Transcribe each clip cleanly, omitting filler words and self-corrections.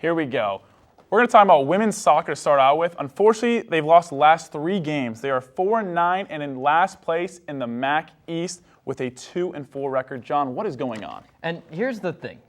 Here we go. We're going to talk about women's soccer to start out with. Unfortunately, they've lost the last 3 games. They are 4-9 and in last place in the MAC East with a 2-4 record. John, what is going on? And here's the thing.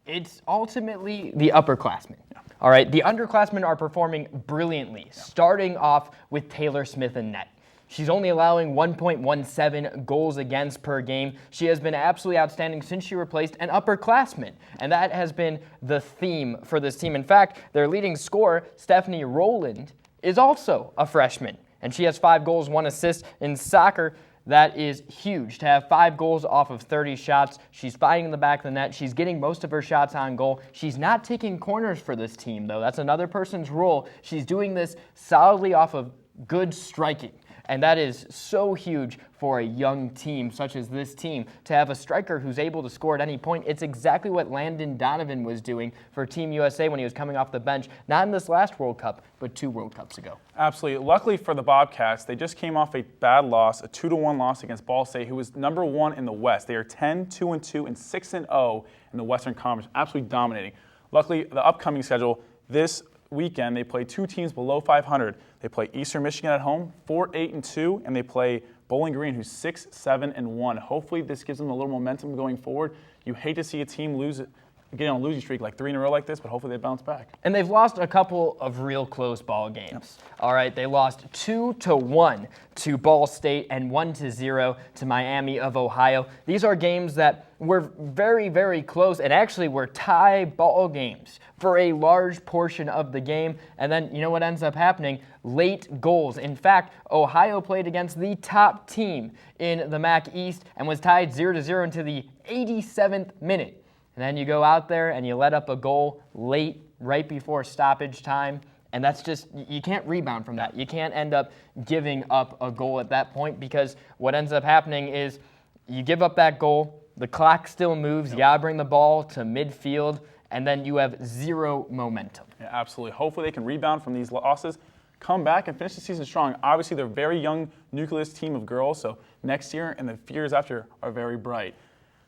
It's ultimately the upperclassmen. All right, the underclassmen are performing brilliantly, starting off with Taylor Smith in net. She's only allowing 1.17 goals against per game. She has been absolutely outstanding since she replaced an upperclassman, and that has been the theme for this team. In fact, their leading scorer, Stephanie Rowland, is also a freshman, and she has 5 goals, 1 assist in soccer. That is huge to have 5 goals off of 30 shots. She's fighting in the back of the net. She's getting most of her shots on goal. She's not taking corners for this team, though. That's another person's role. She's doing this solidly off of good striking. And that is so huge for a young team such as this team to have a striker who's able to score at any point. It's exactly what Landon Donovan was doing for Team USA when he was coming off the bench, not in this last World Cup, but 2 World Cups ago. Absolutely. Luckily for the Bobcats, they just came off a bad loss, a 2-1 loss against Ball State, who was #1 in the West. They are 10-2-2 and 6-0 in the Western Conference, absolutely dominating. Luckily, the upcoming schedule this weekend, they play 2 teams below 500. They play Eastern Michigan at home, 4-8-2, and they play Bowling Green, who's 6-7-1. Hopefully, this gives them a little momentum going forward. You hate to see a team get on a losing streak like 3 in a row like this, but hopefully they bounce back. And they've lost a couple of real close ball games. All right, they lost 2-1 to Ball State and 1-0 to Miami of Ohio. These are games that were very, very close and actually were tie ball games for a large portion of the game. And then you know what ends up happening? Late goals. In fact, Ohio played against the top team in the MAC East and was tied 0-0 into the 87th minute. And then you go out there and you let up a goal late, right before stoppage time. And that's just, you can't rebound from that. You can't end up giving up a goal at that point, because what ends up happening is you give up that goal, the clock still moves, you gotta bring the ball to midfield, and then you have 0 momentum. Yeah, absolutely. Hopefully they can rebound from these losses, come back and finish the season strong. Obviously, they're a very young nucleus team of girls, so next year and the years after are very bright.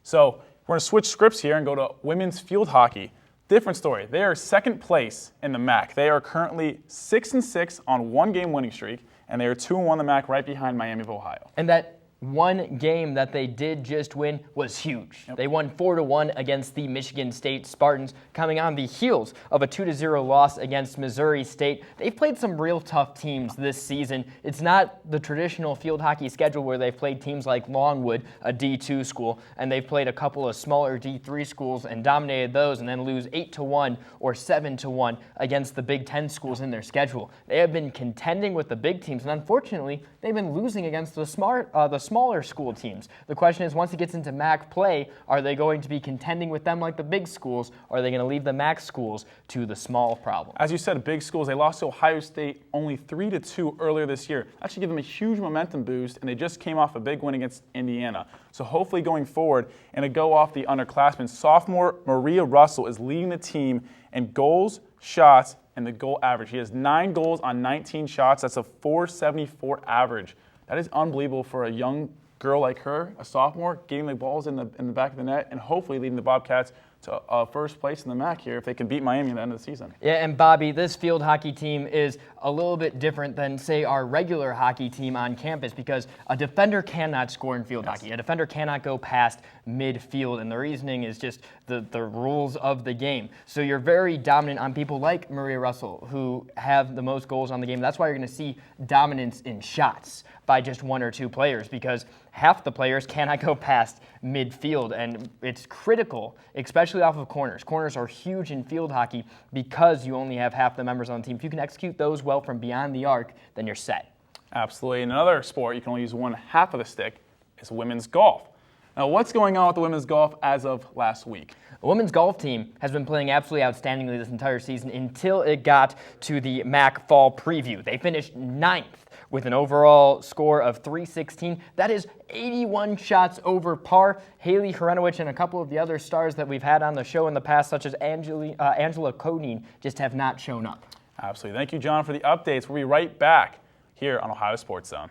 So we're going to switch scripts here and go to women's field hockey. Different story. They are 2nd place in the MAC. They are currently 6-6 on 1-game winning streak, and they are 2-1 in the MAC, right behind Miami of Ohio. And that one game that they did just win was huge. They won 4-1 against the Michigan State Spartans, coming on the heels of a 2-0 loss against Missouri State. They've played some real tough teams this season. It's not the traditional field hockey schedule where they've played teams like Longwood, a D2 school, and they've played a couple of smaller D3 schools and dominated those and then lose 8-1 or 7-1 against the Big Ten schools in their schedule. They have been contending with the big teams, and unfortunately, they've been losing against the smaller school teams. The question is, once it gets into MAC play, are they going to be contending with them like the big schools, or are they going to leave the MAC schools to the small problem? As you said, big schools, they lost to Ohio State only 3-2 earlier this year. That should give them a huge momentum boost, and they just came off a big win against Indiana. So hopefully going forward, and to go off the underclassmen, sophomore Maria Russell is leading the team in goals, shots, and the goal average. She has 9 goals on 19 shots. That's a .474 average. That is unbelievable for a young girl like her, a sophomore, getting the balls in the back of the net and hopefully leading the Bobcats to first place in the MAC here if they can beat Miami at the end of the season. Yeah, and Bobby, this field hockey team is a little bit different than, say, our regular hockey team on campus, because a defender cannot score in field hockey. A defender cannot go past midfield, and the reasoning is just the rules of the game. So you're very dominant on people like Maria Russell, who have the most goals on the game. That's why you're going to see dominance in shots by just 1 or 2 players, because half the players cannot go past midfield, and it's critical, especially off of corners. Corners are huge in field hockey because you only have half the members on the team. If you can execute those well from beyond the arc, then you're set. Absolutely. In another sport, you can only use 1/2 of the stick, is women's golf. Now, what's going on with the women's golf as of last week? The women's golf team has been playing absolutely outstandingly this entire season until it got to the MAC Fall Preview. They finished 9th with an overall score of .316. That is 81 shots over par. Haley Hrenowich and a couple of the other stars that we've had on the show in the past, such as Angela Conine, just have not shown up. Absolutely. Thank you, John, for the updates. We'll be right back here on Ohio Sports Zone.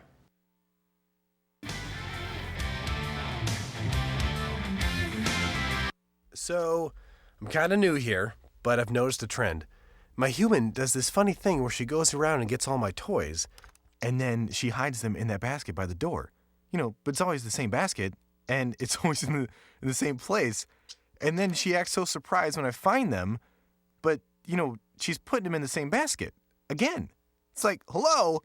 So, I'm kind of new here, but I've noticed a trend. My human does this funny thing where she goes around and gets all my toys, and then she hides them in that basket by the door. But it's always the same basket, and it's always in the same place. And then she acts so surprised when I find them, but, she's putting them in the same basket. Again. It's like, hello?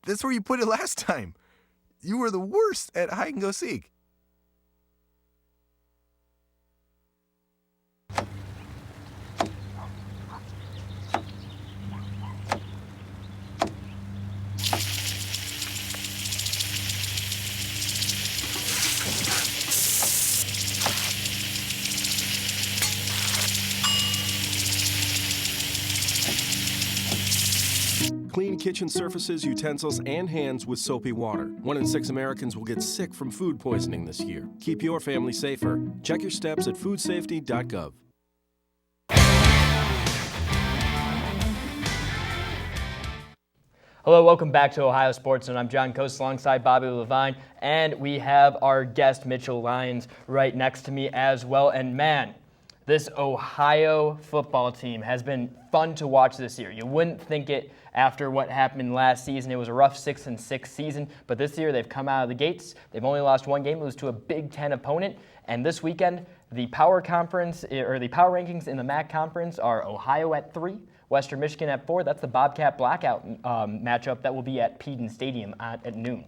That's where you put it last time. You were the worst at hide and go seek. Clean kitchen surfaces, utensils, and hands with soapy water. 1 in 6 Americans will get sick from food poisoning this year. Keep your family safer. Check your steps at foodsafety.gov. Hello, welcome back to Ohio Sports, and I'm John Coast alongside Bobby Levine, and we have our guest Mitchell Lyons right next to me as well. And man, this Ohio football team has been fun to watch this year. You wouldn't think it after what happened last season. It was a rough 6-6 season, but this year they've come out of the gates. They've only lost one game. It was to a Big Ten opponent, and this weekend the power rankings in the MAC conference are Ohio at 3, Western Michigan at 4. That's the Bobcat Blackout matchup that will be at Peden Stadium at noon.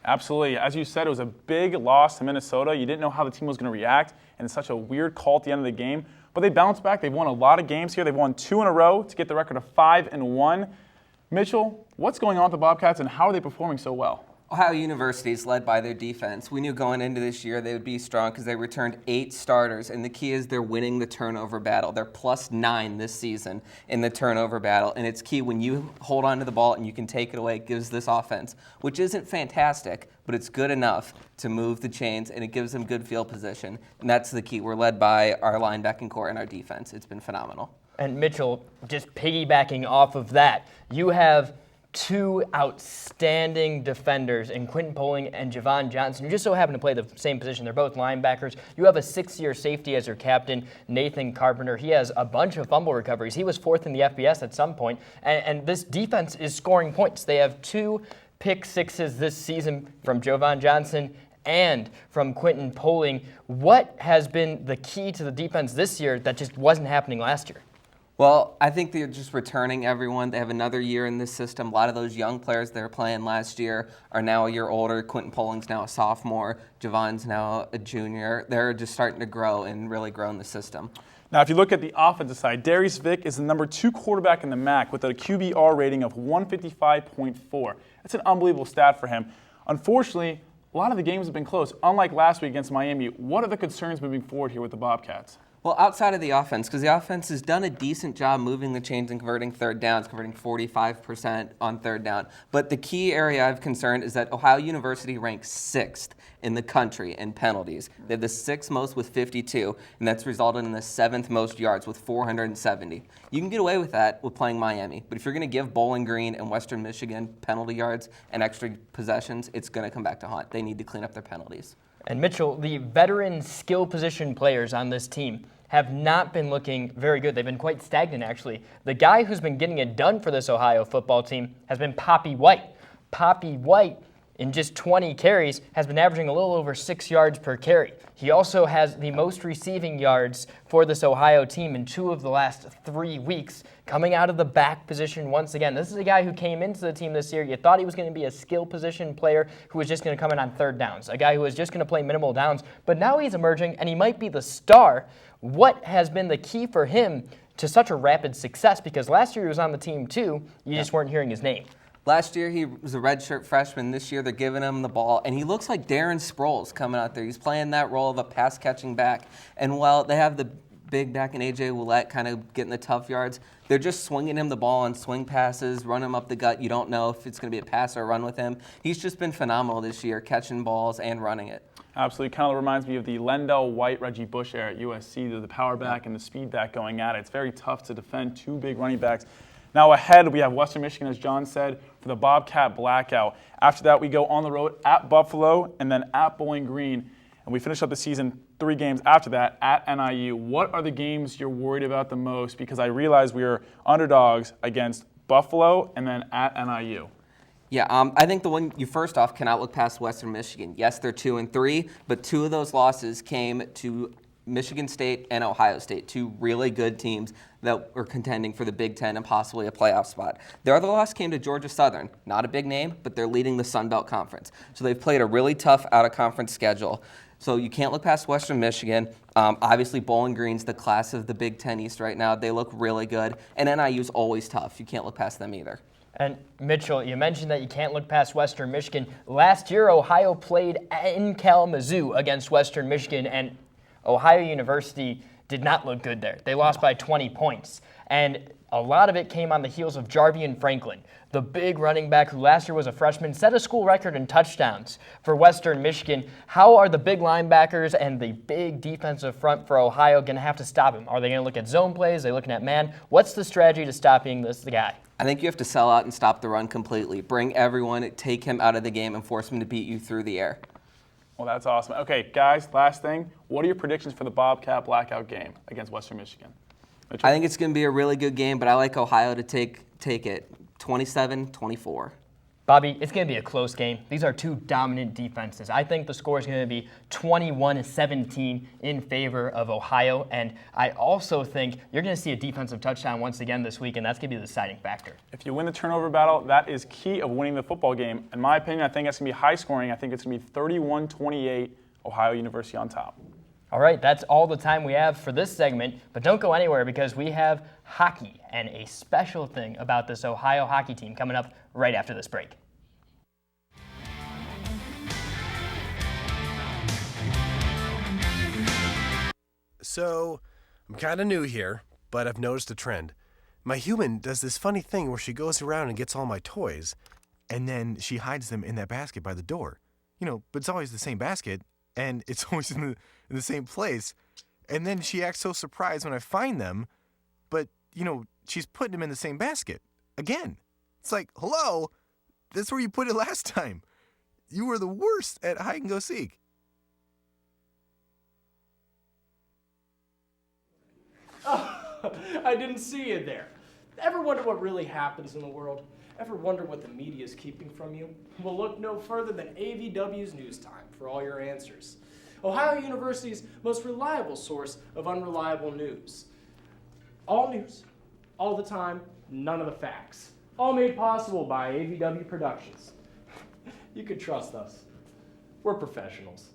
Absolutely. As you said, it was a big loss to Minnesota. You didn't know how the team was going to react, and it's such a weird call at the end of the game. But they bounced back. They've won a lot of games here. They've won 2 in a row to get the record of 5-1. Mitchell, what's going on with the Bobcats, and how are they performing so well? Ohio University is led by their defense. We knew going into this year they would be strong because they returned 8 starters, and the key is they're winning the turnover battle. They're +9 this season in the turnover battle, and it's key when you hold on to the ball and you can take it away. It gives this offense, which isn't fantastic, but it's good enough to move the chains, and it gives them good field position, and that's the key. We're led by our linebacking core and our defense. It's been phenomenal. And Mitchell, just piggybacking off of that, you have 2 outstanding defenders in Quinton Poling and Javon Johnson, who just so happen to play the same position. They're both linebackers. You have a 6-year safety as your captain, Nathan Carpenter. He has a bunch of fumble recoveries. He was 4th in the FBS at some point. And this defense is scoring points. They have 2 pick sixes this season from Javon Johnson and from Quinton Poling. What has been the key to the defense this year that just wasn't happening last year? Well, I think they're just returning everyone. They have another year in this system. A lot of those young players that were playing last year are now a year older. Quinton Poling's now a sophomore. Javon's now a junior. They're just starting to grow and really grow in the system. Now, if you look at the offensive side, Darius Vick is the number 2 quarterback in the MAC with a QBR rating of 155.4. That's an unbelievable stat for him. Unfortunately, a lot of the games have been close. Unlike last week against Miami, what are the concerns moving forward here with the Bobcats? Well, outside of the offense, because the offense has done a decent job moving the chains and converting third downs, converting 45% on third down. But the key area I've concerned is that Ohio University ranks 6th in the country in penalties. They have the 6th most with 52, and that's resulted in the 7th most yards with 470. You can get away with that with playing Miami, but if you're going to give Bowling Green and Western Michigan penalty yards and extra possessions, it's going to come back to haunt. They need to clean up their penalties. And Mitchell, the veteran skill position players on this team have not been looking very good. They've been quite stagnant, actually. The guy who's been getting it done for this Ohio football team has been Poppy White. Poppy White, in just 20 carries, has been averaging a little over 6 yards per carry. He also has the most receiving yards for this Ohio team in 2 of the last 3 weeks, coming out of the back position once again. This is a guy who came into the team this year. You thought he was going to be a skill position player who was just going to come in on third downs, a guy who was just going to play minimal downs, but now he's emerging and he might be the star. What has been the key for him to such a rapid success? Because last year he was on the team too, you just weren't hearing his name. Last year, he was a redshirt freshman. This year, they're giving him the ball, and he looks like Darren Sproles coming out there. He's playing that role of a pass-catching back. And while they have the big back and A.J. Ouellette kind of getting the tough yards, they're just swinging him the ball on swing passes, run him up the gut. You don't know if it's going to be a pass or a run with him. He's just been phenomenal this year, catching balls and running it. Absolutely. Kind of reminds me of the Lendell White, Reggie Bush era at USC, the power back and the speed back going at it. It's very tough to defend 2 big running backs. Now ahead, we have Western Michigan, as John said, for the Bobcat Blackout. After that, we go on the road at Buffalo and then at Bowling Green. and we finish up the season 3 games after that at NIU. What are the games you're worried about the most? Because I realize we are underdogs against Buffalo and then at NIU. Yeah, I think the one you first off cannot look past Western Michigan. Yes, they're 2-3, but 2 of those losses came to Michigan State and Ohio State, 2 really good teams that were contending for the Big Ten and possibly a playoff spot. Their other loss came to Georgia Southern. Not a big name, but they're leading the Sun Belt Conference. So they've played a really tough out-of-conference schedule. So you can't look past Western Michigan. Obviously, Bowling Green's the class of the Big Ten East right now. They look really good. And NIU's always tough. You can't look past them either. And Mitchell, you mentioned that you can't look past Western Michigan. Last year, Ohio played in Kalamazoo against Western Michigan, and Ohio University did not look good there. They lost by 20 points. And a lot of it came on the heels of Jarvian Franklin, the big running back who last year was a freshman, set a school record in touchdowns for Western Michigan. How are the big linebackers and the big defensive front for Ohio going to have to stop him? Are they going to look at zone plays? Are they looking at man? What's the strategy to stopping the guy? I think you have to sell out and stop the run completely. Bring everyone, take him out of the game, and force him to beat you through the air. Well, that's awesome. Okay, guys, last thing. What are your predictions for the Bobcat Blackout game against Western Michigan? Mitchell? I think it's going to be a really good game, but I like Ohio to take it 27-24. Bobby, it's going to be a close game. These are 2 dominant defenses. I think the score is going to be 21-17 in favor of Ohio, and I also think you're going to see a defensive touchdown once again this week, and that's going to be the deciding factor. If you win the turnover battle, that is key of winning the football game. In my opinion, I think it's going to be high scoring. I think it's going to be 31-28, Ohio University on top. All right, that's all the time we have for this segment, but don't go anywhere because we have hockey and a special thing about this Ohio hockey team coming up right after this break. So, I'm kind of new here, but I've noticed a trend. My human does this funny thing where she goes around and gets all my toys, and then she hides them in that basket by the door. But it's always the same basket, and it's always in the same place. And then she acts so surprised when I find them, but, she's putting them in the same basket. Again. It's like, hello? That's where you put it last time. You were the worst at hide and go seek. I didn't see you there. Ever wonder what really happens in the world? Ever wonder what the media is keeping from you? Well, look no further than AVW's News Time for all your answers. Ohio University's most reliable source of unreliable news. All news, all the time, none of the facts. All made possible by AVW Productions. You can trust us. We're professionals.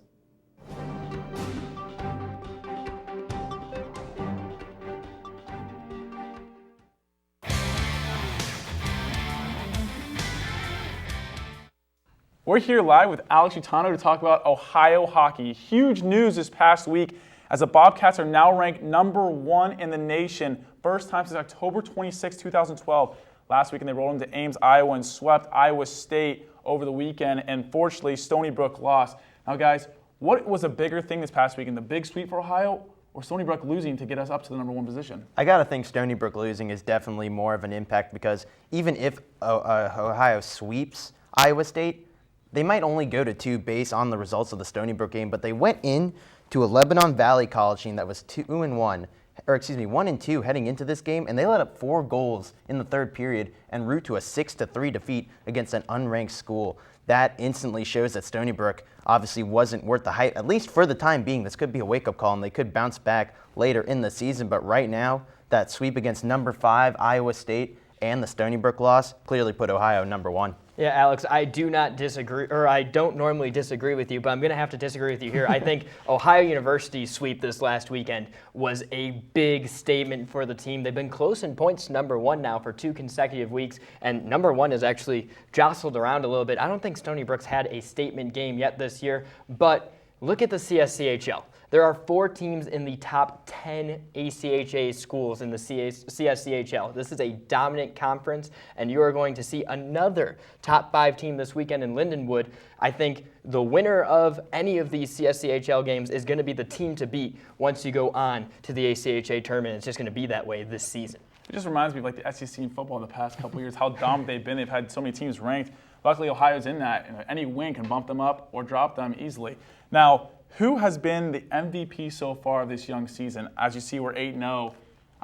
We're here live with Alex Utano to talk about Ohio hockey. Huge news this past week as the Bobcats are now ranked #1 in the nation. First time since October 26, 2012. Last weekend they rolled into Ames, Iowa and swept Iowa State over the weekend. And fortunately, Stony Brook lost. Now guys, what was a bigger thing this past weekend? The big sweep for Ohio or Stony Brook losing to get us up to the #1 position? I got to think Stony Brook losing is definitely more of an impact because even if Ohio sweeps Iowa State, they might only go to 2 based on the results of the Stony Brook game, but they went in to a Lebanon Valley College team that was 1-2 heading into this game, and they let up 4 goals in the third period en route to a 6-3 defeat against an unranked school. That instantly shows that Stony Brook obviously wasn't worth the hype, at least for the time being. This could be a wake-up call, and they could bounce back later in the season, but right now, that sweep against #5 Iowa State and the Stony Brook loss clearly put Ohio #1. Yeah, Alex, I do not disagree, or I don't normally disagree with you, but I'm going to have to disagree with you here. I think Ohio University's sweep this last weekend was a big statement for the team. They've been close in points to #1 now for 2 consecutive weeks, and #1 has actually jostled around a little bit. I don't think Stony Brook's had a statement game yet this year, but look at the CSCHL. There are 4 teams in the top 10 ACHA schools in the CSCHL. This is a dominant conference, and you are going to see another top 5 team this weekend in Lindenwood. I think the winner of any of these CSCHL games is going to be the team to beat once you go on to the ACHA tournament. It's just going to be that way this season. It just reminds me of like the SEC in football in the past couple of years, how dominant they've been. They've had so many teams ranked. Luckily, Ohio's in that, and any win can bump them up or drop them easily. Now, who has been the MVP so far this young season? As you see, we're 8-0.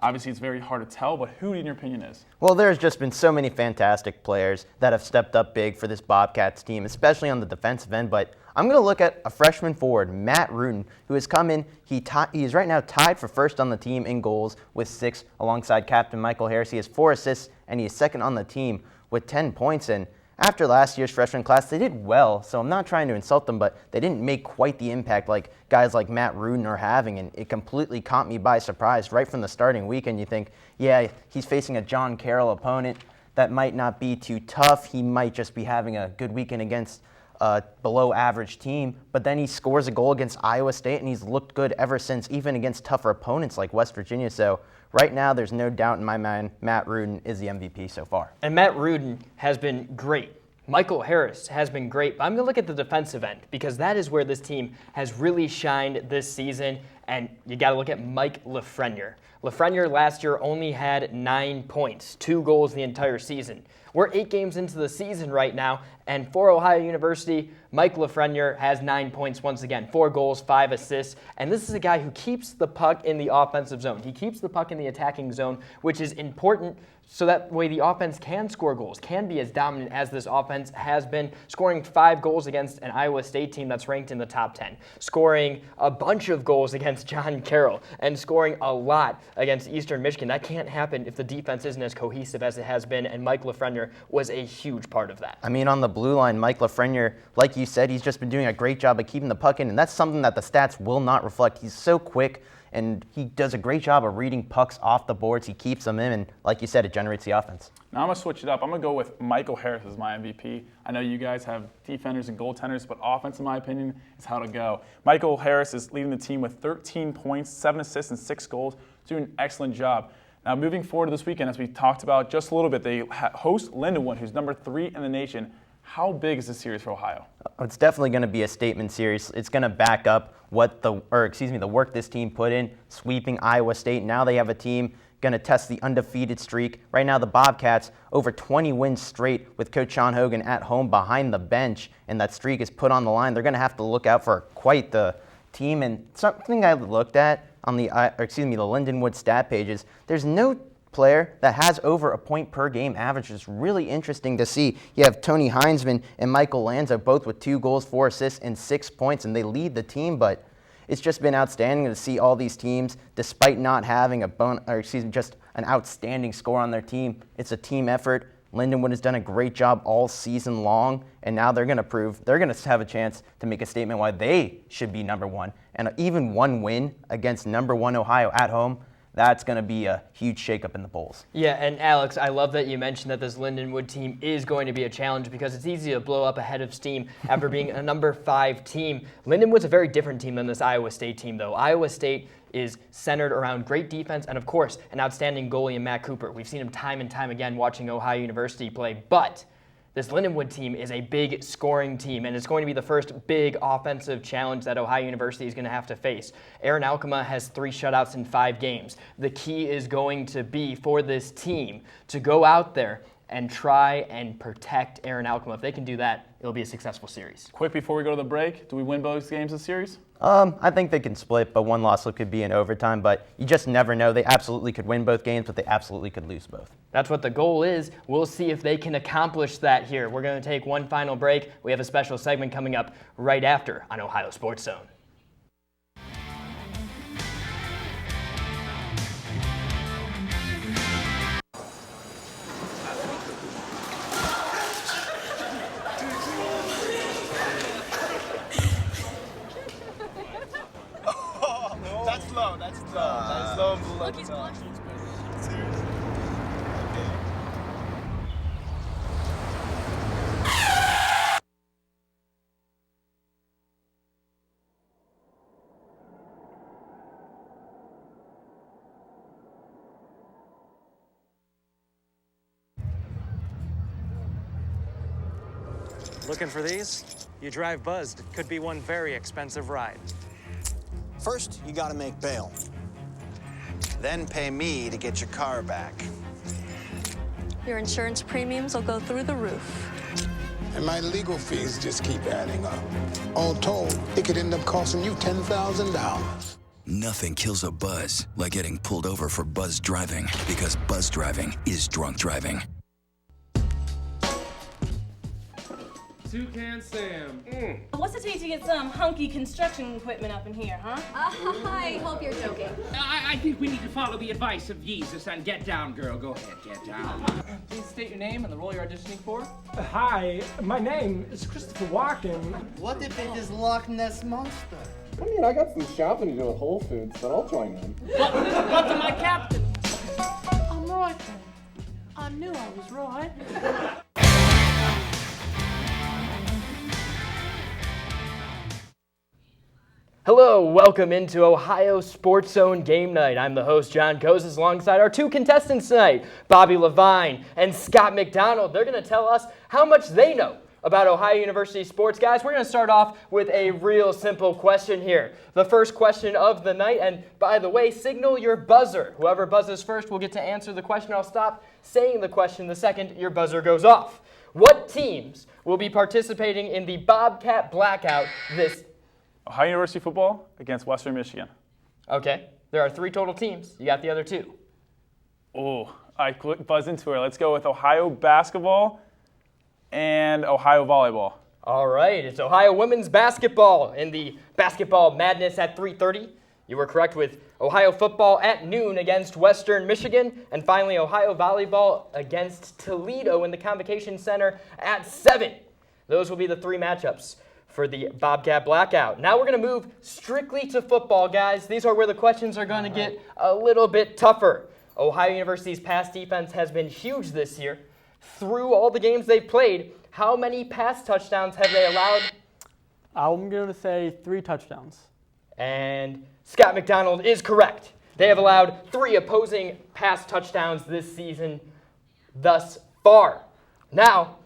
Obviously, it's very hard to tell, but who, in your opinion, is? Well, there's just been so many fantastic players that have stepped up big for this Bobcats team, especially on the defensive end. But I'm going to look at a freshman forward, Matt Rudin, who has come in. He is right now tied for first on the team in goals with 6, alongside captain Michael Harris. He has 4 assists, and he is second on the team with 10 points. And after last year's freshman class, they did well, so I'm not trying to insult them, but they didn't make quite the impact like guys like Matt Rudin are having, and it completely caught me by surprise right from the starting weekend. You think, yeah, he's facing a John Carroll opponent that might not be too tough. He might just be having a good weekend against a below-average team, but then he scores a goal against Iowa State, and he's looked good ever since, even against tougher opponents like West Virginia. So right now, there's no doubt in my mind Matt Rudin is the MVP so far. And Matt Rudin has been great. Michael Harris has been great, but I'm going to look at the defensive end because that is where this team has really shined this season, and you got to look at Mike Lafreniere. Lafreniere last year only had 9 points, 2 goals the entire season. We're 8 games into the season right now, and for Ohio University, Mike Lafreniere has 9 points once again, 4 goals, 5 assists, and this is a guy who keeps the puck in the offensive zone. He keeps the puck in the attacking zone, which is important so that way the offense can score goals, can be as dominant as this offense has been, scoring 5 goals against an Iowa State team that's ranked in the top 10, scoring a bunch of goals against John Carroll, and scoring a lot against Eastern Michigan. That can't happen if the defense isn't as cohesive as it has been, and Mike Lafreniere was a huge part of that. I mean, on the blue line, Mike Lafreniere, like you said, he's just been doing a great job of keeping the puck in, and that's something that the stats will not reflect. He's so quick, and he does a great job of reading pucks off the boards. He keeps them in, and like you said, it generates the offense. Now I'm going to switch it up. I'm going to go with Michael Harris as my MVP. I know you guys have defenders and goaltenders, but offense, in my opinion, is how to go. Michael Harris is leading the team with 13 points, 7 assists, and 6 goals, doing an excellent job. Now, moving forward to this weekend, as we talked about just a little bit, they host Lindenwood, who's number 3 in the nation. How big is this series for Ohio? It's definitely going to be a statement series. It's going to back up the work this team put in, sweeping Iowa State. Now they have a team going to test the undefeated streak. Right now, the Bobcats over 20 wins straight with Coach Sean Hogan at home behind the bench, and that streak is put on the line. They're going to have to look out for quite the team. And something I looked at on the Lindenwood stat pages, there's no player that has over a point per game average. Is really interesting to see. You have Tony Heinzman and Michael Lanza both with 2 goals, 4 assists, and 6 points, and they lead the team, but it's just been outstanding to see all these teams, despite not having just an outstanding score on their team. It's a team effort. Lindenwood has done a great job all season long, and now they're going to have a chance to make a statement why they should be number 1. And even one win against number 1 Ohio at home, that's going to be a huge shakeup in the polls. Yeah, and Alex, I love that you mentioned that this Lindenwood team is going to be a challenge because it's easy to blow up ahead of steam after being a number 5 team. Lindenwood's a very different team than this Iowa State team, though. Iowa State is centered around great defense and, of course, an outstanding goalie in Matt Cooper. We've seen him time and time again watching Ohio University play, but this Lindenwood team is a big scoring team, and it's going to be the first big offensive challenge that Ohio University is going to have to face. Aaron Alkema has 3 shutouts in 5 games. The key is going to be for this team to go out there and try and protect Aaron Alkema. If they can do that, it'll be a successful series. Quick before we go to the break, do we win both games this series? I think they can split, but one loss could be in overtime, but you just never know. They absolutely could win both games, but they absolutely could lose both. That's what the goal is. We'll see if they can accomplish that here. We're going to take one final break. We have a special segment coming up right after on Ohio Sports Zone. That's low and below. Look, he's blushing. Seriously. Looking for these? You drive buzzed. It could be one very expensive ride. First, you gotta make bail. Then pay me to get your car back. Your insurance premiums will go through the roof. And my legal fees just keep adding up. All told, it could end up costing you $10,000. Nothing kills a buzz like getting pulled over for buzz driving, because buzz driving is drunk driving. Toucan Sam. What's it take to get some hunky construction equipment up in here, huh? I hope you're joking. I think we need to follow the advice of Jesus and get down, girl. Go ahead, get down. Please state your name and the role you're auditioning for. Hi, my name is Christopher Walken. What if it is Loch Ness Monster? I mean, I got some shopping to do at Whole Foods, but I'll join in. But to my captain. I'm right then. I knew I was right. Hello, welcome into Ohio Sports Zone Game Night. I'm the host, John Kozis, alongside our two contestants tonight, Bobby Levine and Scott McDonald. They're going to tell us how much they know about Ohio University sports. Guys, we're going to start off with a real simple question here. The first question of the night, and by the way, signal your buzzer. Whoever buzzes first will get to answer the question. I'll stop saying the question the second your buzzer goes off. What teams will be participating in the Bobcat Blackout this Ohio University football against Western Michigan. Okay, there are 3 total teams. You got the other 2. Oh, I buzzed into it. Let's go with Ohio basketball and Ohio volleyball. All right, it's Ohio women's basketball in the Basketball Madness at 3:30. You were correct with Ohio football at noon against Western Michigan. And finally, Ohio volleyball against Toledo in the Convocation Center at 7. Those will be the 3 matchups for the Bobcat Blackout. Now we're going to move strictly to football, guys. These are where the questions are going to get a little bit tougher. Ohio University's pass defense has been huge this year. Through all the games they've played, how many pass touchdowns have they allowed? I'm going to say 3 touchdowns. And Scott McDonald is correct. They have allowed 3 opposing pass touchdowns this season thus far. Now,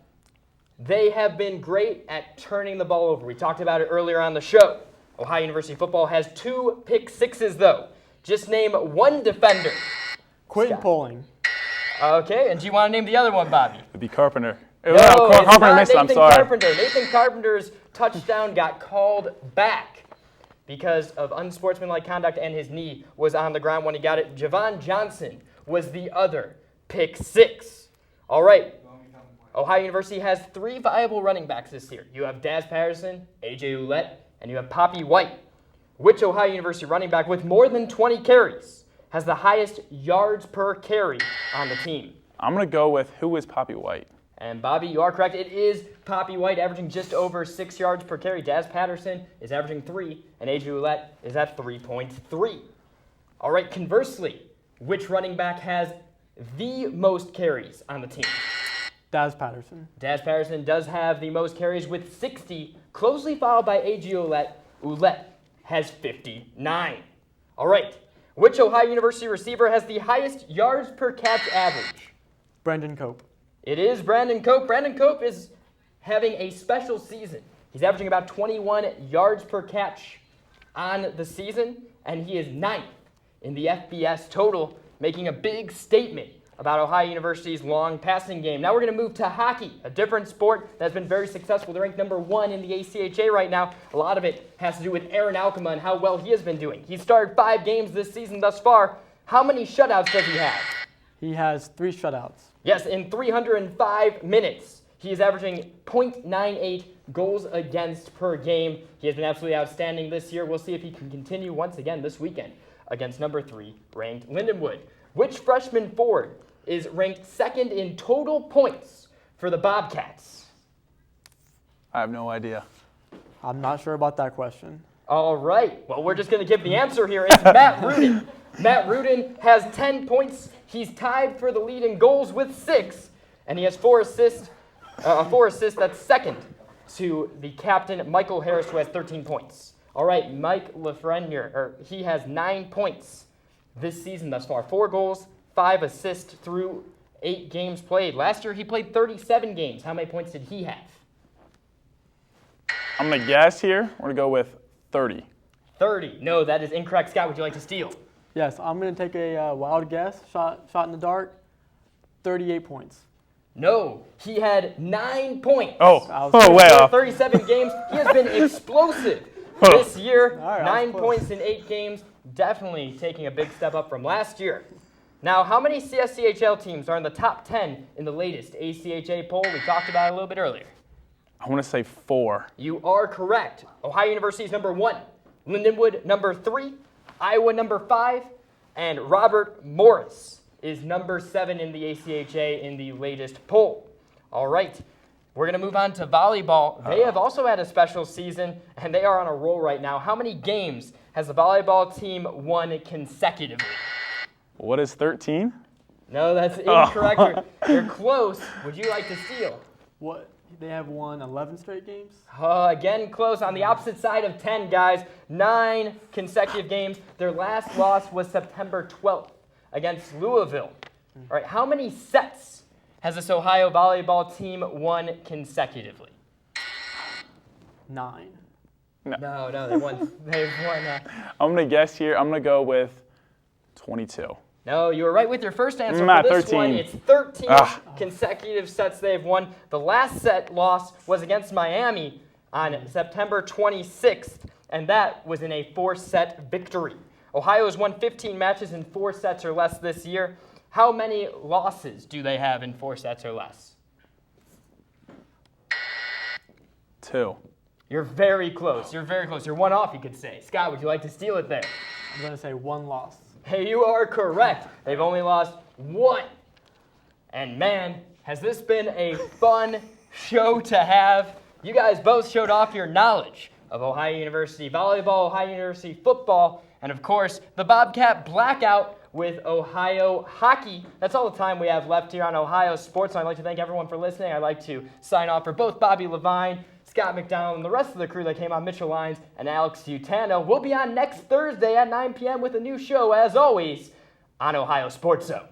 they have been great at turning the ball over. We talked about it earlier on the show. Ohio University football has 2 pick sixes, though. Just name one defender. Quentin Poling. Okay, and do you want to name the other one, Bobby? It'd be Carpenter. No, it's Carpenter not missed it. I'm Nathan sorry. Carpenter. Nathan Carpenter's touchdown got called back because of unsportsmanlike conduct, and his knee was on the ground when he got it. Javon Johnson was the other pick 6. All right. Ohio University has 3 viable running backs this year. You have Daz Patterson, A.J. Ouellette, and you have Poppy White. Which Ohio University running back with more than 20 carries has the highest yards per carry on the team? I'm going to go with who is Poppy White. And Bobby, you are correct. It is Poppy White, averaging just over 6 yards per carry. Daz Patterson is averaging 3, and A.J. Ouellette is at 3.3. All right, conversely, which running back has the most carries on the team? Daz Patterson. Daz Patterson does have the most carries with 60, closely followed by A.J. Ouellette. Ouellette has 59. All right. Which Ohio University receiver has the highest yards per catch average? Brandon Cope. It is Brandon Cope. Brandon Cope is having a special season. He's averaging about 21 yards per catch on the season, and he is 9th in the FBS total, making a big statement about Ohio University's long passing game. Now we're going to move to hockey, a different sport that's been very successful. They're ranked number 1 in the ACHA right now. A lot of it has to do with Aaron Alkema and how well he has been doing. He's started 5 games this season thus far. How many shutouts does he have? He has 3 shutouts. Yes, in 305 minutes. He is averaging .98 goals against per game. He has been absolutely outstanding this year. We'll see if he can continue once again this weekend against number 3 ranked Lindenwood. Which freshman forward is ranked 2nd in total points for the Bobcats? I have no idea. I'm not sure about that question. All right. Well, we're just going to give the answer here. It's Matt Rudin. Matt Rudin has 10 points. He's tied for the lead in goals with 6, and he has 4 assists. 4 assists. That's second to the captain, Michael Harris, who has 13 points. All right, Mike Lafreniere, he has 9 points this season thus far. 4 goals, 5 assists through 8 games played. Last year, he played 37 games. How many points did he have? I'm going to guess here. We're going to go with 30. 30. No, that is incorrect. Scott, would you like to steal? Yes, I'm going to take a wild guess, shot in the dark, 38 points. No, he had 9 points. Way off. 37 games. He has been explosive this year. 9 points in 8 games. Definitely taking a big step up from last year. Now, how many CSCHL teams are in the top 10 in the latest ACHA poll? We talked about it a little bit earlier. I want to say 4. You are correct. Ohio University is number 1. Lindenwood, number 3. Iowa, number 5. And Robert Morris is number 7 in the ACHA in the latest poll. All right, we're going to move on to volleyball. They have also had a special season, and they are on a roll right now. How many games has the volleyball team won consecutively? What is 13? No, that's incorrect. You're close. Would you like to steal? What? They have won 11 straight games? Again, close. On the opposite side of 10, guys. 9 consecutive games. Their last loss was September 12th against Louisville. All right, how many sets has this Ohio volleyball team won consecutively? 9. No, they've won. I'm going to guess here. I'm going to go with 22. No, you were right with your first answer. Matt, For this 13. one, it's 13 consecutive sets they've won. The last set loss was against Miami on September 26th, and that was in a 4-set victory. Ohio has won 15 matches in 4 sets or less this year. How many losses do they have in 4 sets or less? 2. You're very close. You're very close. You're 1 off, you could say. Scott, would you like to steal it there? I'm going to say 1 loss. Hey, you are correct. They've only lost 1. And man, has this been a fun show to have. You guys both showed off your knowledge of Ohio University volleyball, Ohio University football, and of course, the Bobcat Blackout with Ohio hockey. That's all the time we have left here on Ohio Sports. I'd like to thank everyone for listening. I'd like to sign off for both Bobby Levine, Scott McDonald, and the rest of the crew that came on, Mitchell Lyons and Alex Utano. We'll be on next Thursday at 9 p.m. with a new show, as always, on Ohio Sports Zone.